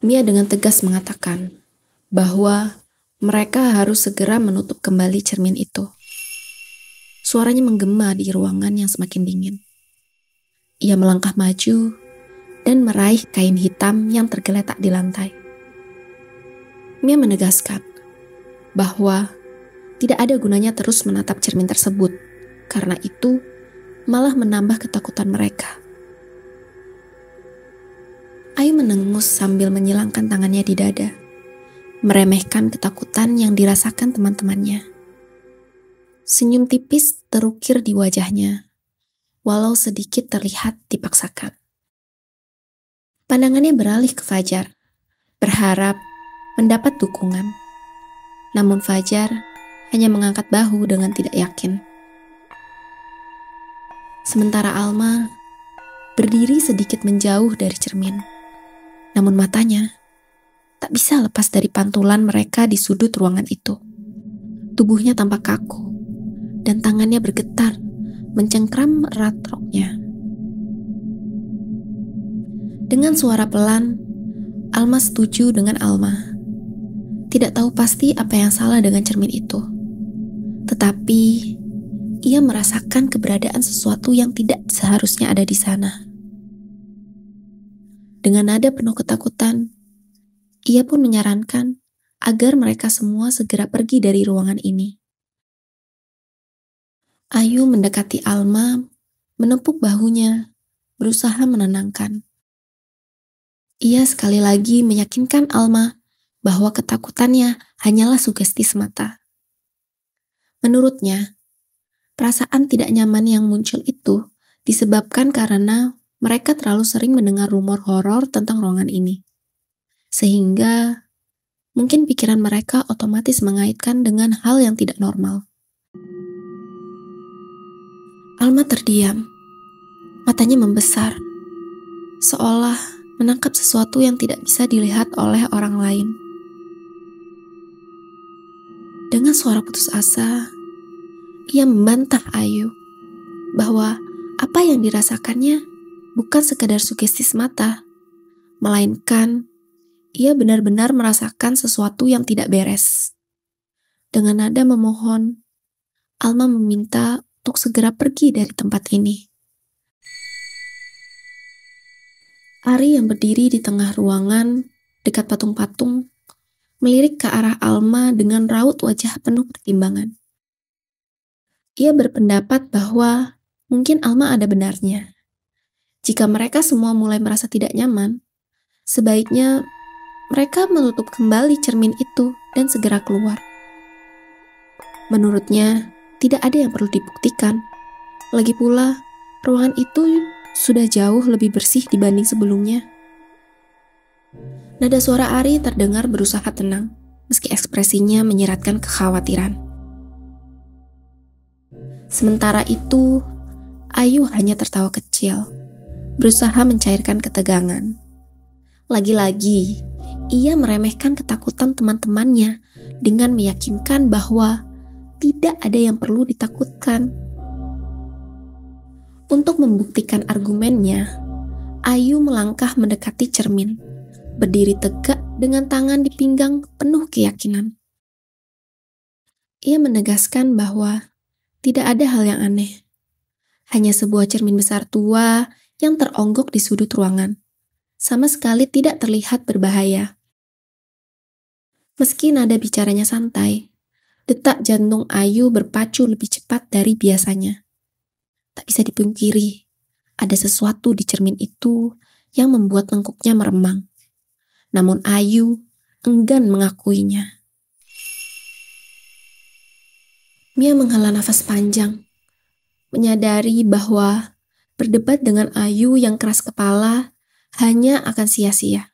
Mia dengan tegas mengatakan bahwa mereka harus segera menutup kembali cermin itu. Suaranya menggema di ruangan yang semakin dingin. Ia melangkah maju dan meraih kain hitam yang tergeletak di lantai. Mia menegaskan bahwa tidak ada gunanya terus menatap cermin tersebut, karena itu malah menambah ketakutan mereka. Ayu menengus sambil menyilangkan tangannya di dada, meremehkan ketakutan yang dirasakan teman-temannya. Senyum tipis terukir di wajahnya, walau sedikit terlihat dipaksakan. Pandangannya beralih ke Fajar, berharap mendapat dukungan. Namun Fajar hanya mengangkat bahu dengan tidak yakin. Sementara Alma berdiri sedikit menjauh dari cermin. Namun matanya tak bisa lepas dari pantulan mereka di sudut ruangan itu. Tubuhnya tampak kaku dan tangannya bergetar mencengkram erat roknya. Dengan suara pelan, Alma setuju dengan Alma. Tidak tahu pasti apa yang salah dengan cermin itu. Tetapi ia merasakan keberadaan sesuatu yang tidak seharusnya ada di sana. Dengan nada penuh ketakutan, ia pun menyarankan agar mereka semua segera pergi dari ruangan ini. Ayu mendekati Alma, menepuk bahunya, berusaha menenangkan. Ia sekali lagi meyakinkan Alma bahwa ketakutannya hanyalah sugesti semata. Menurutnya, perasaan tidak nyaman yang muncul itu disebabkan karena mereka terlalu sering mendengar rumor horor tentang ruangan ini. Sehingga mungkin pikiran mereka otomatis mengaitkan dengan hal yang tidak normal. Alma terdiam, matanya membesar, seolah menangkap sesuatu yang tidak bisa dilihat oleh orang lain. Dengan suara putus asa, ia membantah Ayu bahwa apa yang dirasakannya bukan sekadar sugesti semata, melainkan ia benar-benar merasakan sesuatu yang tidak beres. Dengan nada memohon, Alma meminta untuk segera pergi dari tempat ini. Ari yang berdiri di tengah ruangan dekat patung-patung melirik ke arah Alma dengan raut wajah penuh pertimbangan. Ia berpendapat bahwa mungkin Alma ada benarnya. Jika mereka semua mulai merasa tidak nyaman, sebaiknya mereka menutup kembali cermin itu dan segera keluar. Menurutnya, tidak ada yang perlu dibuktikan. Lagi pula, ruangan itu sudah jauh lebih bersih dibanding sebelumnya. Nada suara Ari terdengar berusaha tenang, meski ekspresinya menyiratkan kekhawatiran. Sementara itu, Ayu hanya tertawa kecil, berusaha mencairkan ketegangan. Lagi-lagi, ia meremehkan ketakutan teman-temannya dengan meyakinkan bahwa tidak ada yang perlu ditakutkan. Untuk membuktikan argumennya, Ayu melangkah mendekati cermin, berdiri tegak dengan tangan di pinggang penuh keyakinan. Ia menegaskan bahwa tidak ada hal yang aneh. Hanya sebuah cermin besar tua yang teronggok di sudut ruangan. Sama sekali tidak terlihat berbahaya. Meski nada bicaranya santai, detak jantung Ayu berpacu lebih cepat dari biasanya. Tak bisa dipungkiri, ada sesuatu di cermin itu yang membuat lengkuknya meremang. Namun Ayu enggan mengakuinya. Mia menghela nafas panjang, menyadari bahwa berdebat dengan Ayu yang keras kepala hanya akan sia-sia.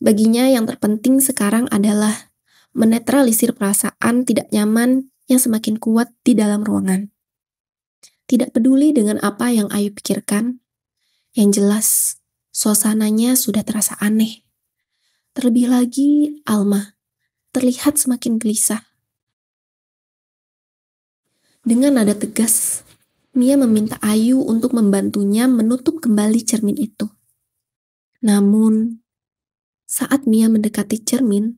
Baginya yang terpenting sekarang adalah menetralisir perasaan tidak nyaman yang semakin kuat di dalam ruangan. Tidak peduli dengan apa yang Ayu pikirkan, yang jelas suasananya sudah terasa aneh. Terlebih lagi Alma terlihat semakin gelisah. Dengan nada tegas, Mia meminta Ayu untuk membantunya menutup kembali cermin itu. Namun, Saat Mia mendekati cermin,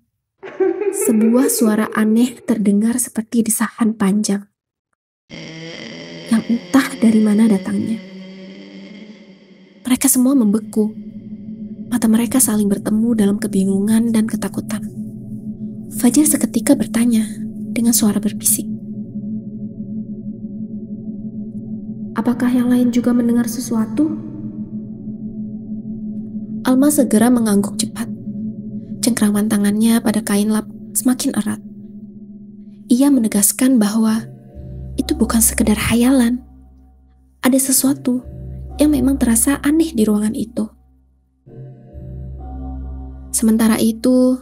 sebuah suara aneh terdengar seperti desahan panjang yang entah dari mana datangnya. Mereka semua membeku. Mata mereka saling bertemu dalam kebingungan dan ketakutan. Fajar seketika bertanya dengan suara berbisik, "Apakah yang lain juga mendengar sesuatu?" Alma segera mengangguk cepat. Cengkraman tangannya pada kain lap semakin erat. Ia menegaskan bahwa itu bukan sekedar hayalan. Ada sesuatu yang memang terasa aneh di ruangan itu. Sementara itu,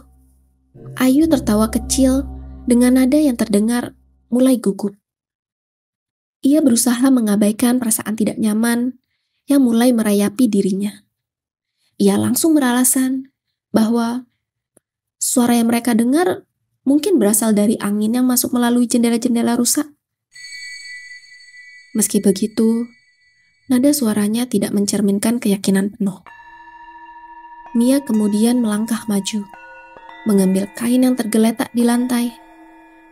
Ayu tertawa kecil dengan nada yang terdengar mulai gugup. Ia berusaha mengabaikan perasaan tidak nyaman yang mulai merayapi dirinya. Ia langsung beralasan bahwa suara yang mereka dengar mungkin berasal dari angin yang masuk melalui jendela-jendela rusak. Meski begitu, nada suaranya tidak mencerminkan keyakinan penuh. Mia kemudian melangkah maju, mengambil kain yang tergeletak di lantai.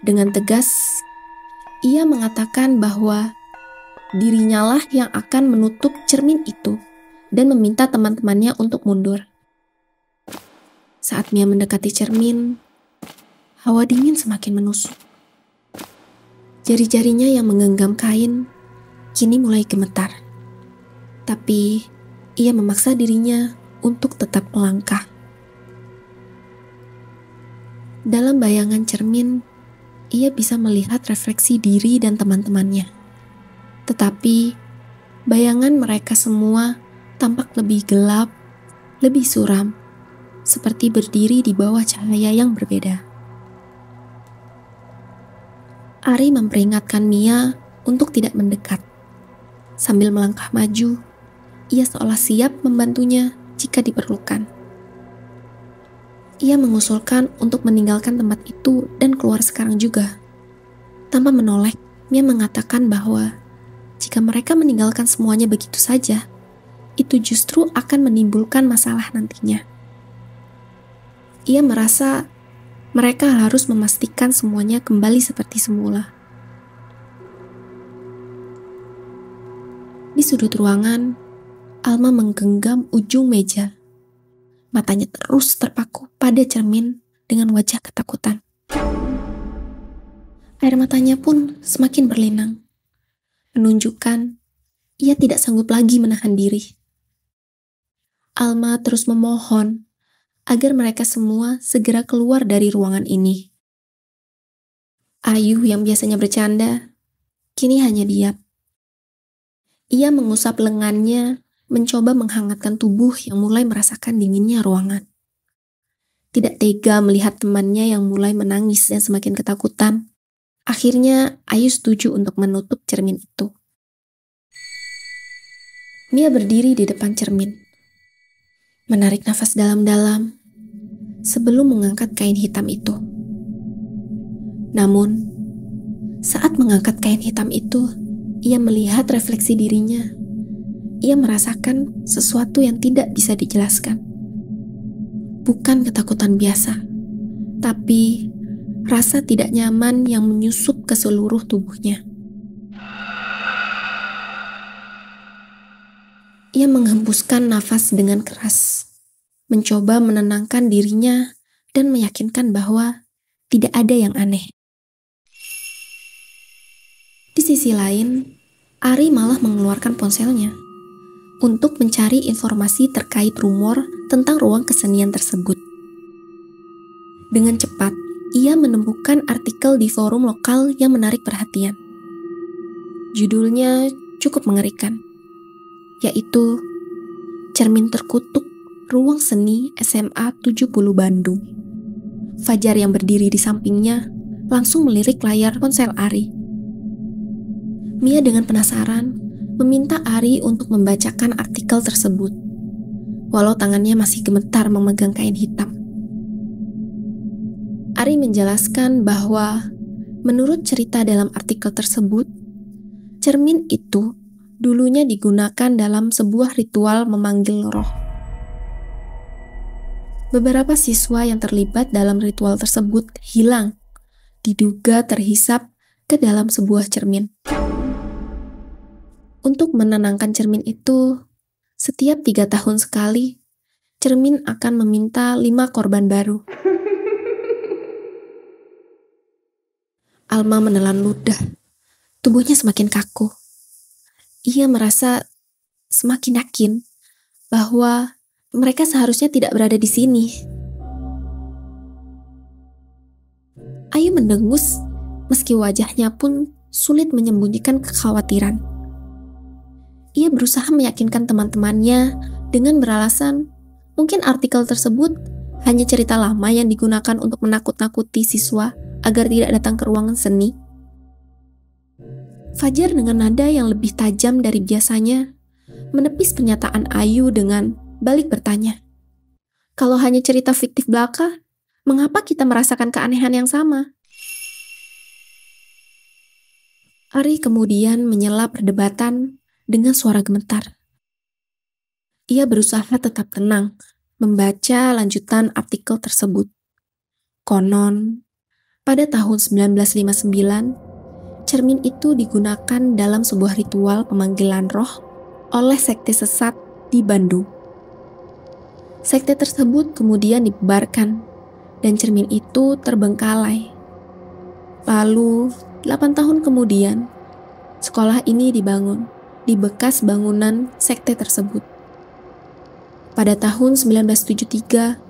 Dengan tegas, ia mengatakan bahwa dirinya lah yang akan menutup cermin itu dan meminta teman-temannya untuk mundur. Saat Mia mendekati cermin, hawa dingin semakin menusuk. Jari-jarinya yang menggenggam kain kini mulai gemetar. Tapi ia memaksa dirinya untuk tetap melangkah. Dalam bayangan cermin, ia bisa melihat refleksi diri dan teman-temannya. Tetapi bayangan mereka semua tampak lebih gelap, lebih suram, seperti berdiri di bawah cahaya yang berbeda. Ari memperingatkan Mia untuk tidak mendekat. Sambil melangkah maju, ia seolah siap membantunya jika diperlukan. Ia mengusulkan untuk meninggalkan tempat itu dan keluar sekarang juga. Tanpa menoleh, Mia mengatakan bahwa jika mereka meninggalkan semuanya begitu saja, itu justru akan menimbulkan masalah nantinya. Ia merasa mereka harus memastikan semuanya kembali seperti semula. Di sudut ruangan, Alma menggenggam ujung meja. Matanya terus terpaku pada cermin dengan wajah ketakutan. Air matanya pun semakin berlinang, menunjukkan ia tidak sanggup lagi menahan diri. Alma terus memohon agar mereka semua segera keluar dari ruangan ini. Ayu yang biasanya bercanda, kini hanya diam. Ia mengusap lengannya, mencoba menghangatkan tubuh yang mulai merasakan dinginnya ruangan. Tidak tega melihat temannya yang mulai menangis dan semakin ketakutan. Akhirnya, Ayu setuju untuk menutup cermin itu. Mia berdiri di depan cermin, menarik nafas dalam-dalam sebelum mengangkat kain hitam itu. Namun, saat mengangkat kain hitam itu, ia melihat refleksi dirinya. Ia merasakan sesuatu yang tidak bisa dijelaskan. Bukan ketakutan biasa, tapi rasa tidak nyaman yang menyusup ke seluruh tubuhnya. Ia menghembuskan nafas dengan keras, mencoba menenangkan dirinya dan meyakinkan bahwa tidak ada yang aneh. Di sisi lain, Ari malah mengeluarkan ponselnya untuk mencari informasi terkait rumor tentang ruang kesenian tersebut. Dengan cepat, ia menemukan artikel di forum lokal yang menarik perhatian. Judulnya cukup mengerikan, yaitu Cermin Terkutuk Ruang Seni SMA 70 Bandung. Fajar yang berdiri di sampingnya langsung melirik layar ponsel Ari. Mia dengan penasaran meminta Ari untuk membacakan artikel tersebut, walau tangannya masih gemetar memegang kain hitam. Ari menjelaskan bahwa menurut cerita dalam artikel tersebut, cermin itu dulunya digunakan dalam sebuah ritual memanggil roh. Beberapa siswa yang terlibat dalam ritual tersebut hilang, diduga terhisap ke dalam sebuah cermin. Untuk menenangkan cermin itu, setiap 3 tahun sekali, cermin akan meminta 5 korban baru. Alma menelan ludah. Tubuhnya semakin kaku. Ia merasa semakin yakin bahwa mereka seharusnya tidak berada di sini. Ayu mendengus, meski wajahnya pun sulit menyembunyikan kekhawatiran. Ia berusaha meyakinkan teman-temannya dengan beralasan mungkin artikel tersebut hanya cerita lama yang digunakan untuk menakut-nakuti siswa agar tidak datang ke ruangan seni. Fajar dengan nada yang lebih tajam dari biasanya menepis pernyataan Ayu dengan balik bertanya, "Kalau hanya cerita fiktif belaka, mengapa kita merasakan keanehan yang sama?" Ari kemudian menyela perdebatan dengan suara gemetar. Ia berusaha tetap tenang, membaca lanjutan artikel tersebut. Konon, pada tahun 1959, cermin itu digunakan dalam sebuah ritual pemanggilan roh oleh sekte sesat di Bandung. Sekte tersebut kemudian dibubarkan dan cermin itu terbengkalai. Lalu, 8 tahun kemudian, sekolah ini dibangun di bekas bangunan sekte tersebut. Pada tahun 1973,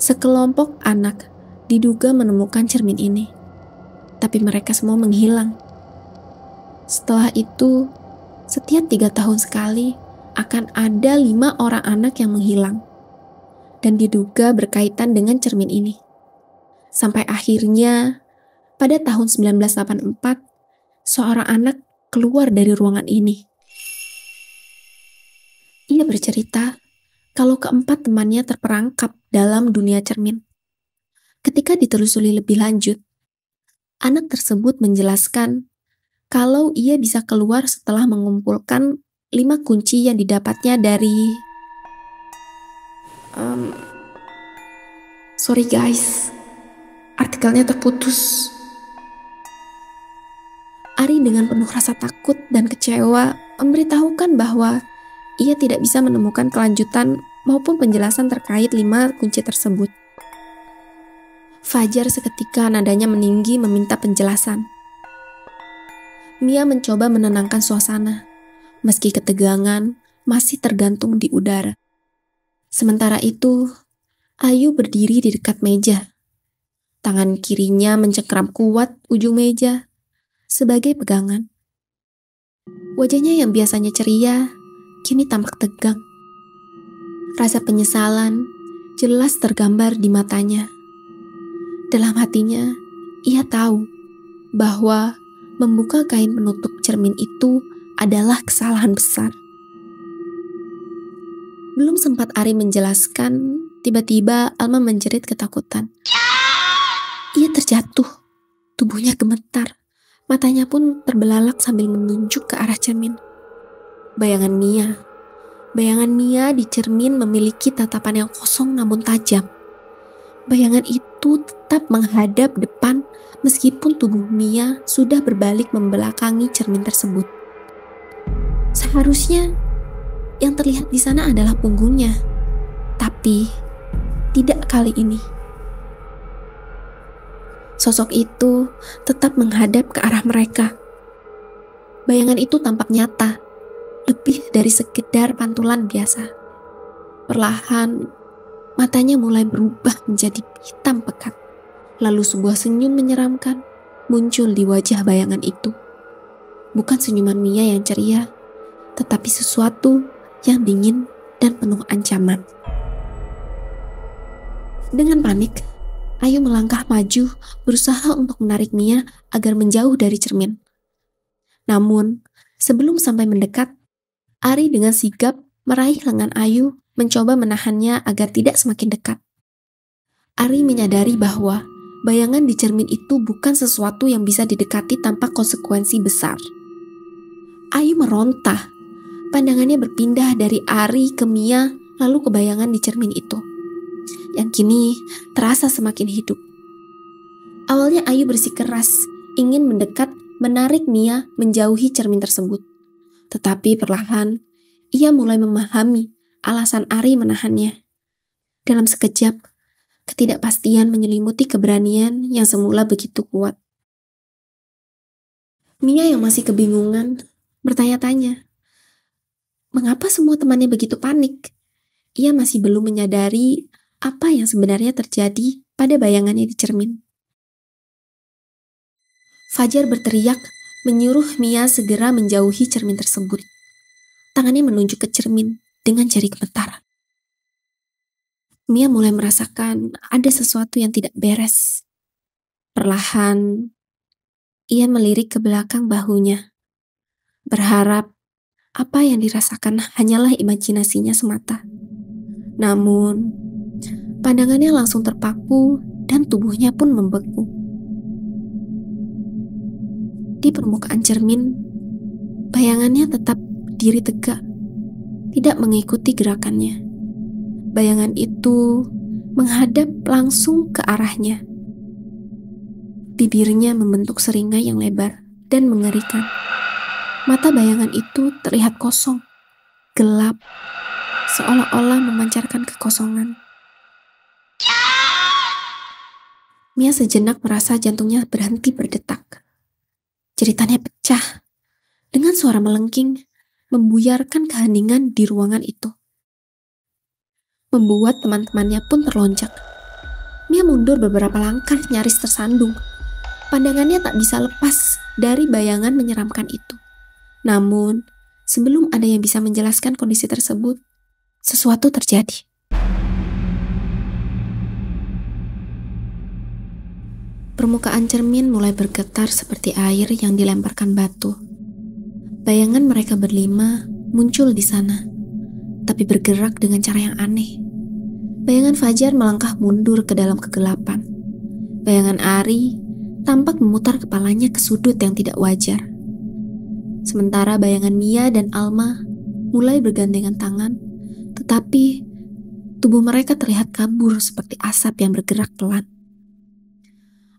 sekelompok anak diduga menemukan cermin ini, tapi mereka semua menghilang. Setelah itu, setiap 3 tahun sekali akan ada 5 orang anak yang menghilang dan diduga berkaitan dengan cermin ini. Sampai akhirnya, pada tahun 1984, seorang anak keluar dari ruangan ini. Ia bercerita kalau keempat temannya terperangkap dalam dunia cermin. Ketika ditelusuri lebih lanjut, anak tersebut menjelaskan kalau ia bisa keluar setelah mengumpulkan 5 kunci yang didapatnya dari... sorry guys, artikelnya terputus. Ari dengan penuh rasa takut dan kecewa memberitahukan bahwa ia tidak bisa menemukan kelanjutan maupun penjelasan terkait 5 kunci tersebut. Fajar seketika nadanya meninggi meminta penjelasan. Mia mencoba menenangkan suasana, meski ketegangan masih tergantung di udara. Sementara itu, Ayu berdiri di dekat meja. Tangan kirinya mencengkram kuat ujung meja sebagai pegangan. Wajahnya yang biasanya ceria, kini tampak tegang. Rasa penyesalan jelas tergambar di matanya. Dalam hatinya, ia tahu bahwa membuka kain penutup cermin itu adalah kesalahan besar. Belum sempat Ari menjelaskan, tiba-tiba Alma menjerit ketakutan. Ia terjatuh, tubuhnya gemetar, matanya pun terbelalak sambil menunjuk ke arah cermin. Bayangan Mia di cermin memiliki tatapan yang kosong namun tajam. Bayangan itu tetap menghadap depan meskipun tubuh Mia sudah berbalik membelakangi cermin tersebut. Seharusnya yang terlihat di sana adalah punggungnya, tapi tidak kali ini. Sosok itu tetap menghadap ke arah mereka. Bayangan itu tampak nyata, lebih dari sekedar pantulan biasa. Perlahan, matanya mulai berubah menjadi hitam pekat. Lalu sebuah senyum menyeramkan muncul di wajah bayangan itu. Bukan senyuman Mia yang ceria, tetapi sesuatu yang dingin dan penuh ancaman. Dengan panik, Ayu melangkah maju, berusaha untuk menarik Mia agar menjauh dari cermin. Namun, sebelum sampai mendekat, Ari dengan sigap meraih lengan Ayu, mencoba menahannya agar tidak semakin dekat. Ari menyadari bahwa bayangan di cermin itu bukan sesuatu yang bisa didekati tanpa konsekuensi besar. Ayu merontah. Pandangannya berpindah dari Ari ke Mia, lalu ke bayangan di cermin itu. yang kini terasa semakin hidup. Awalnya Ayu bersikeras, ingin mendekat menarik Mia menjauhi cermin tersebut. Tetapi perlahan, ia mulai memahami alasan Ari menahannya. Dalam sekejap, ketidakpastian menyelimuti keberanian yang semula begitu kuat. Mia yang masih kebingungan bertanya-tanya, mengapa semua temannya begitu panik? Ia masih belum menyadari apa yang sebenarnya terjadi pada bayangannya di cermin. Fajar berteriak, menyuruh Mia segera menjauhi cermin tersebut. Tangannya menunjuk ke cermin dengan jari gemetar. Mia mulai merasakan ada sesuatu yang tidak beres. Perlahan, ia melirik ke belakang bahunya, berharap apa yang dirasakan hanyalah imajinasinya semata. Namun, pandangannya langsung terpaku dan tubuhnya pun membeku. Di permukaan cermin, bayangannya tetap berdiri tegak, tidak mengikuti gerakannya. Bayangan itu menghadap langsung ke arahnya. Bibirnya membentuk seringai yang lebar dan mengerikan. Mata bayangan itu terlihat kosong, gelap, seolah-olah memancarkan kekosongan. Mia sejenak merasa jantungnya berhenti berdetak. Jeritannya pecah, dengan suara melengking, membuyarkan keheningan di ruangan itu. Membuat teman-temannya pun terlonjak. Mia mundur beberapa langkah nyaris tersandung. Pandangannya tak bisa lepas dari bayangan menyeramkan itu. Namun, sebelum ada yang bisa menjelaskan kondisi tersebut, sesuatu terjadi. Permukaan cermin mulai bergetar seperti air yang dilemparkan batu. Bayangan mereka berlima muncul di sana, tapi bergerak dengan cara yang aneh. Bayangan Fajar melangkah mundur ke dalam kegelapan. Bayangan Ari tampak memutar kepalanya ke sudut yang tidak wajar. Sementara bayangan Mia dan Alma mulai bergandengan tangan, tetapi tubuh mereka terlihat kabur seperti asap yang bergerak pelan.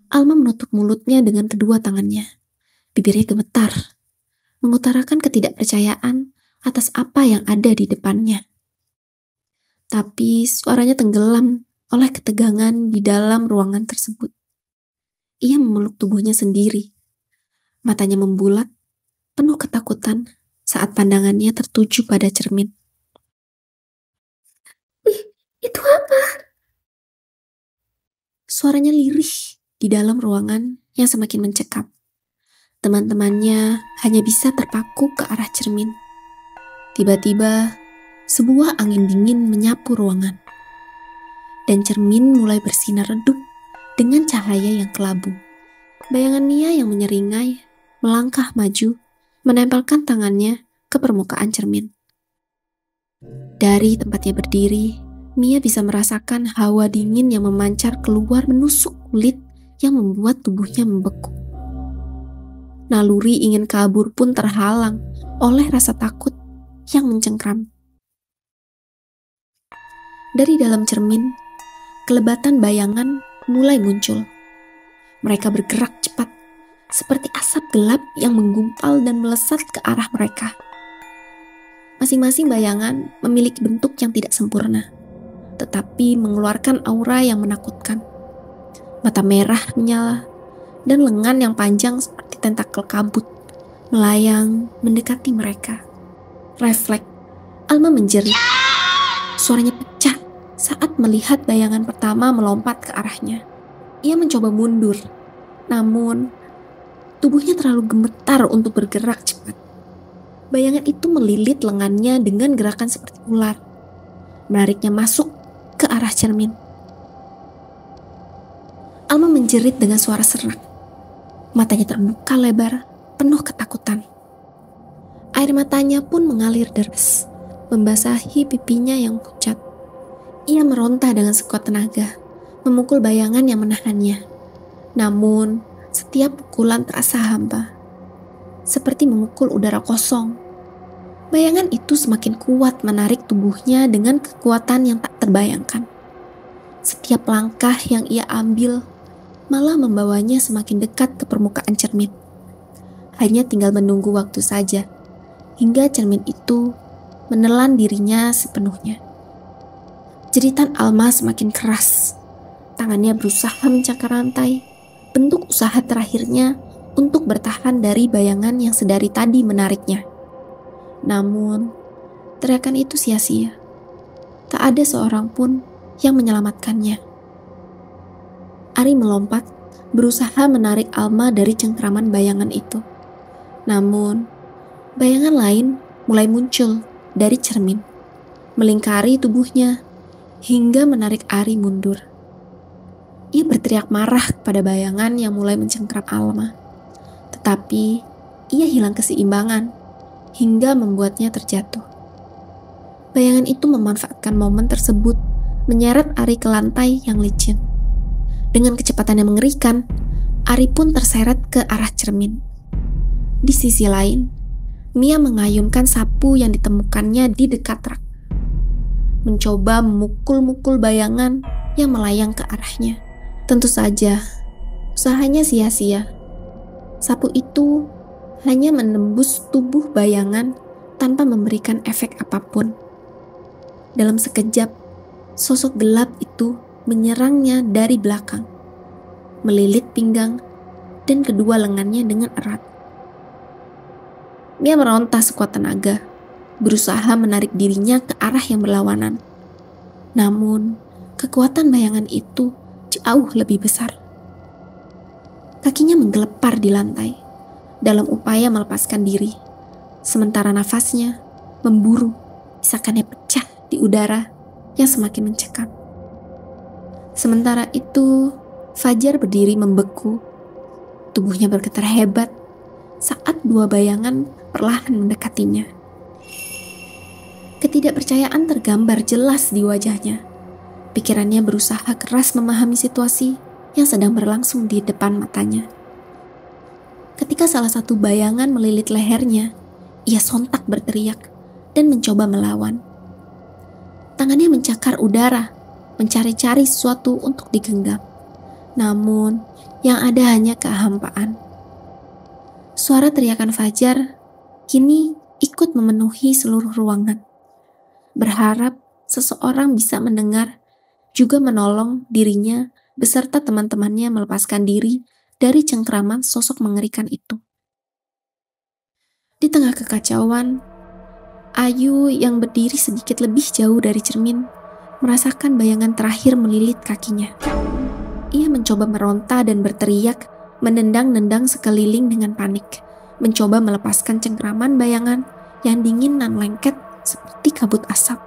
Alma menutup mulutnya dengan kedua tangannya. Bibirnya gemetar, mengutarakan ketidakpercayaan atas apa yang ada di depannya. Tapi suaranya tenggelam oleh ketegangan di dalam ruangan tersebut. Ia memeluk tubuhnya sendiri. Matanya membulat, penuh ketakutan saat pandangannya tertuju pada cermin. Itu apa? Suaranya lirih di dalam ruangan yang semakin mencekam. Teman-temannya hanya bisa terpaku ke arah cermin. Tiba-tiba, sebuah angin dingin menyapu ruangan. Dan cermin mulai bersinar redup dengan cahaya yang kelabu. Bayangan Mia yang menyeringai melangkah maju, menempelkan tangannya ke permukaan cermin. Dari tempatnya berdiri, Mia bisa merasakan hawa dingin yang memancar keluar menusuk kulit yang membuat tubuhnya membeku. Naluri ingin kabur pun terhalang oleh rasa takut yang mencengkram. Dari dalam cermin, kelebatan bayangan mulai muncul. Mereka bergerak cepat, seperti asap gelap yang menggumpal dan melesat ke arah mereka. Masing-masing bayangan memiliki bentuk yang tidak sempurna, tetapi mengeluarkan aura yang menakutkan. Mata merah menyala, dan lengan yang panjang seperti tentakel kabut melayang mendekati mereka. Refleks, Alma menjerit. Suaranya pecah saat melihat bayangan pertama melompat ke arahnya. Ia mencoba mundur, namun tubuhnya terlalu gemetar untuk bergerak cepat. Bayangan itu melilit lengannya dengan gerakan seperti ular, menariknya masuk ke arah cermin. Alma menjerit dengan suara serak. Matanya terbuka lebar, penuh ketakutan. Air matanya pun mengalir deras, membasahi pipinya yang pucat. Ia meronta dengan sekuat tenaga, memukul bayangan yang menahannya. Namun, setiap pukulan terasa hampa, seperti memukul udara kosong. Bayangan itu semakin kuat menarik tubuhnya dengan kekuatan yang tak terbayangkan. Setiap langkah yang ia ambil malah membawanya semakin dekat ke permukaan cermin. Hanya tinggal menunggu waktu saja, hingga cermin itu menelan dirinya sepenuhnya. Jeritan Alma semakin keras. Tangannya berusaha mencakar rantai, bentuk usaha terakhirnya untuk bertahan dari bayangan yang sedari tadi menariknya. Namun, teriakan itu sia-sia. Tak ada seorang pun yang menyelamatkannya. Ari melompat, berusaha menarik Alma dari cengkraman bayangan itu. Namun, bayangan lain mulai muncul dari cermin, melingkari tubuhnya hingga menarik Ari mundur. Ia berteriak marah kepada bayangan yang mulai mencengkram Alma. Tetapi, ia hilang keseimbangan hingga membuatnya terjatuh. Bayangan itu memanfaatkan momen tersebut, menyeret Ari ke lantai yang licin. Dengan kecepatan yang mengerikan, Ari pun terseret ke arah cermin. Di sisi lain, Mia mengayunkan sapu yang ditemukannya di dekat rak, mencoba memukul-mukul bayangan yang melayang ke arahnya. Tentu saja, usahanya sia-sia. Sapu itu hanya menembus tubuh bayangan tanpa memberikan efek apapun. Dalam sekejap, sosok gelap itu menyerangnya dari belakang, melilit pinggang dan kedua lengannya dengan erat. Dia meronta sekuat tenaga, berusaha menarik dirinya ke arah yang berlawanan. Namun, kekuatan bayangan itu jauh lebih besar. Kakinya menggelepar di lantai dalam upaya melepaskan diri, sementara nafasnya memburu, isakannya pecah di udara yang semakin mencekam. Sementara itu, Fajar berdiri membeku. Tubuhnya bergetar hebat saat dua bayangan perlahan mendekatinya. Ketidakpercayaan tergambar jelas di wajahnya. Pikirannya berusaha keras memahami situasi yang sedang berlangsung di depan matanya. Ketika salah satu bayangan melilit lehernya, ia sontak berteriak dan mencoba melawan. Tangannya mencakar udara, mencari-cari sesuatu untuk digenggam. Namun, yang ada hanya kehampaan. Suara teriakan Fajar kini ikut memenuhi seluruh ruangan. Berharap seseorang bisa mendengar, juga menolong dirinya beserta teman-temannya melepaskan diri dari cengkraman sosok mengerikan itu. Di tengah kekacauan, Ayu yang berdiri sedikit lebih jauh dari cermin merasakan bayangan terakhir melilit kakinya. Ia mencoba meronta dan berteriak, menendang-nendang sekeliling dengan panik, mencoba melepaskan cengkraman bayangan yang dingin dan lengket seperti kabut asap.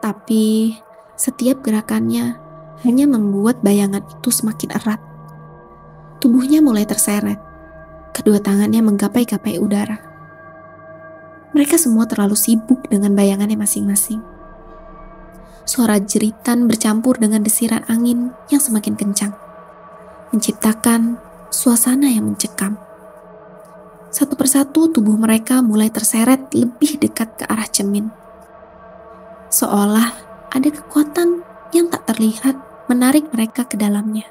Tapi setiap gerakannya hanya membuat bayangan itu semakin erat. Tubuhnya mulai terseret, kedua tangannya menggapai-gapai udara. Mereka semua terlalu sibuk dengan bayangannya masing-masing. Suara jeritan bercampur dengan desiran angin yang semakin kencang, menciptakan suasana yang mencekam. Satu persatu tubuh mereka mulai terseret lebih dekat ke arah cermin. Seolah ada kekuatan yang tak terlihat menarik mereka ke dalamnya.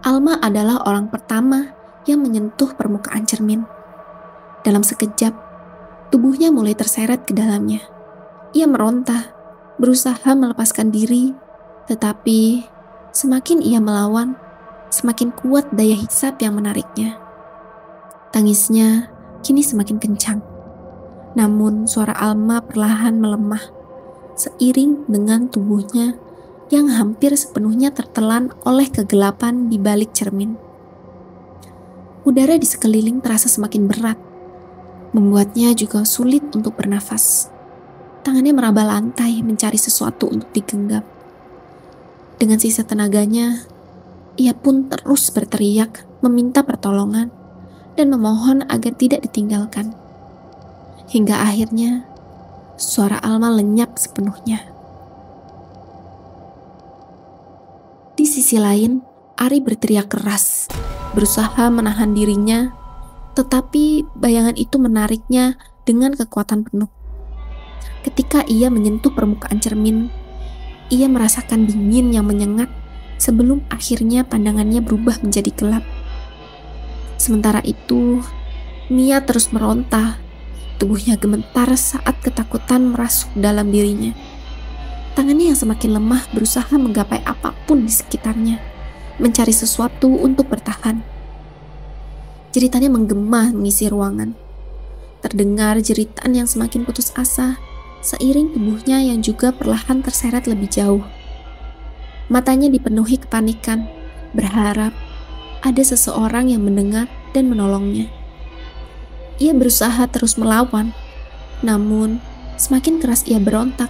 Alma adalah orang pertama yang menyentuh permukaan cermin. Dalam sekejap, tubuhnya mulai terseret ke dalamnya. Ia meronta, berusaha melepaskan diri, tetapi semakin ia melawan, semakin kuat daya hisap yang menariknya. Tangisnya kini semakin kencang. Namun suara Alma perlahan melemah, seiring dengan tubuhnya yang hampir sepenuhnya tertelan oleh kegelapan di balik cermin. Udara di sekeliling terasa semakin berat, membuatnya juga sulit untuk bernafas. Tangannya meraba lantai mencari sesuatu untuk digenggam. Dengan sisa tenaganya, ia pun terus berteriak, meminta pertolongan, dan memohon agar tidak ditinggalkan. Hingga akhirnya, suara Alma lenyap sepenuhnya. Di sisi lain, Ari berteriak keras, berusaha menahan dirinya, tetapi bayangan itu menariknya dengan kekuatan penuh. Ketika ia menyentuh permukaan cermin, Ia merasakan dingin yang menyengat sebelum akhirnya pandangannya berubah menjadi gelap. Sementara itu, Mia terus meronta. Tubuhnya gemetar saat ketakutan merasuk dalam dirinya. Tangannya yang semakin lemah berusaha menggapai apapun di sekitarnya, mencari sesuatu untuk bertahan. Jeritannya menggema mengisi ruangan. Terdengar jeritan yang semakin putus asa, seiring tubuhnya yang juga perlahan terseret lebih jauh. Matanya dipenuhi kepanikan, berharap ada seseorang yang mendengar dan menolongnya. Ia berusaha terus melawan, namun semakin keras ia berontak,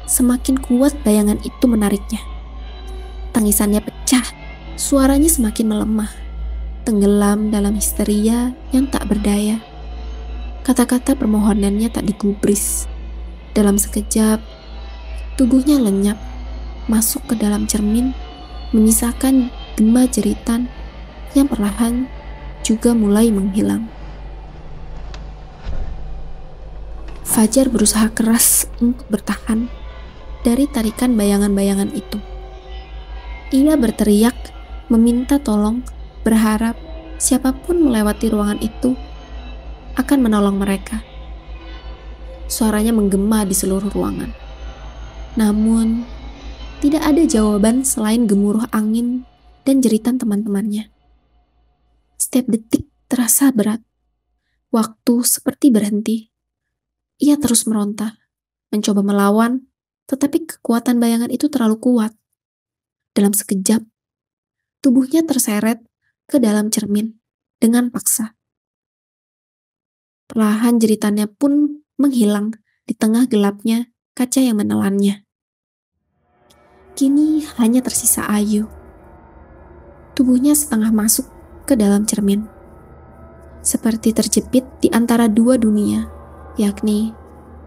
semakin kuat bayangan itu menariknya. Tangisannya pecah, suaranya semakin melemah, tenggelam dalam histeria yang tak berdaya. Kata-kata permohonannya tak digubris. Dalam sekejap, tubuhnya lenyap, masuk ke dalam cermin, menyisakan gema jeritan yang perlahan juga mulai menghilang. Fajar berusaha keras untuk bertahan dari tarikan bayangan-bayangan itu. Ia berteriak, meminta tolong, berharap siapapun melewati ruangan itu akan menolong mereka. Suaranya menggema di seluruh ruangan. Namun, tidak ada jawaban selain gemuruh angin dan jeritan teman-temannya. Setiap detik terasa berat. Waktu seperti berhenti. Ia terus meronta, mencoba melawan, tetapi kekuatan bayangan itu terlalu kuat. Dalam sekejap, tubuhnya terseret ke dalam cermin dengan paksa. Perlahan jeritannya pun menghilang di tengah gelapnya kaca yang menelannya. Kini hanya tersisa Ayu. Tubuhnya setengah masuk ke dalam cermin. Seperti terjepit di antara dua dunia, yakni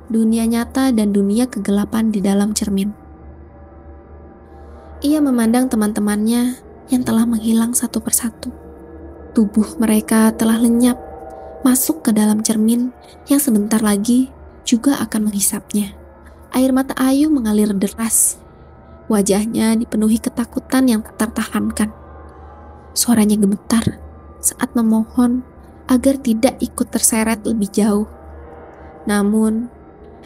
dunia nyata dan dunia kegelapan di dalam cermin. Ia memandang teman-temannya yang telah menghilang satu persatu. Tubuh mereka telah lenyap, masuk ke dalam cermin yang sebentar lagi juga akan menghisapnya. Air mata Ayu mengalir deras. Wajahnya dipenuhi ketakutan yang tak tertahankan. Suaranya gemetar saat memohon agar tidak ikut terseret lebih jauh. Namun,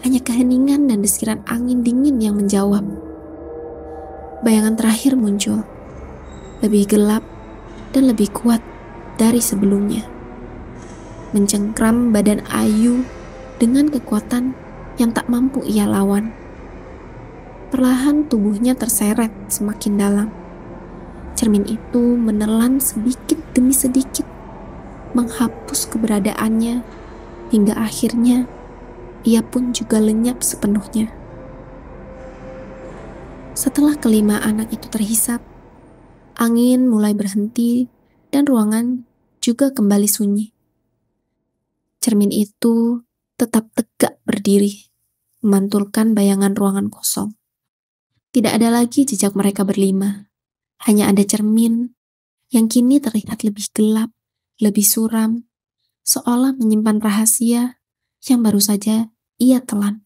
hanya keheningan dan desiran angin dingin yang menjawab. Bayangan terakhir muncul, lebih gelap dan lebih kuat dari sebelumnya. Mencengkram badan Ayu dengan kekuatan yang tak mampu ia lawan. Perlahan tubuhnya terseret semakin dalam. Cermin itu menelan sedikit demi sedikit, menghapus keberadaannya, hingga akhirnya ia pun juga lenyap sepenuhnya. Setelah kelima anak itu terhisap, angin mulai berhenti dan ruangan juga kembali sunyi. Cermin itu tetap tegak berdiri, memantulkan bayangan ruangan kosong. Tidak ada lagi jejak mereka berlima. Hanya ada cermin yang kini terlihat lebih gelap, lebih suram, seolah menyimpan rahasia yang baru saja ia telan.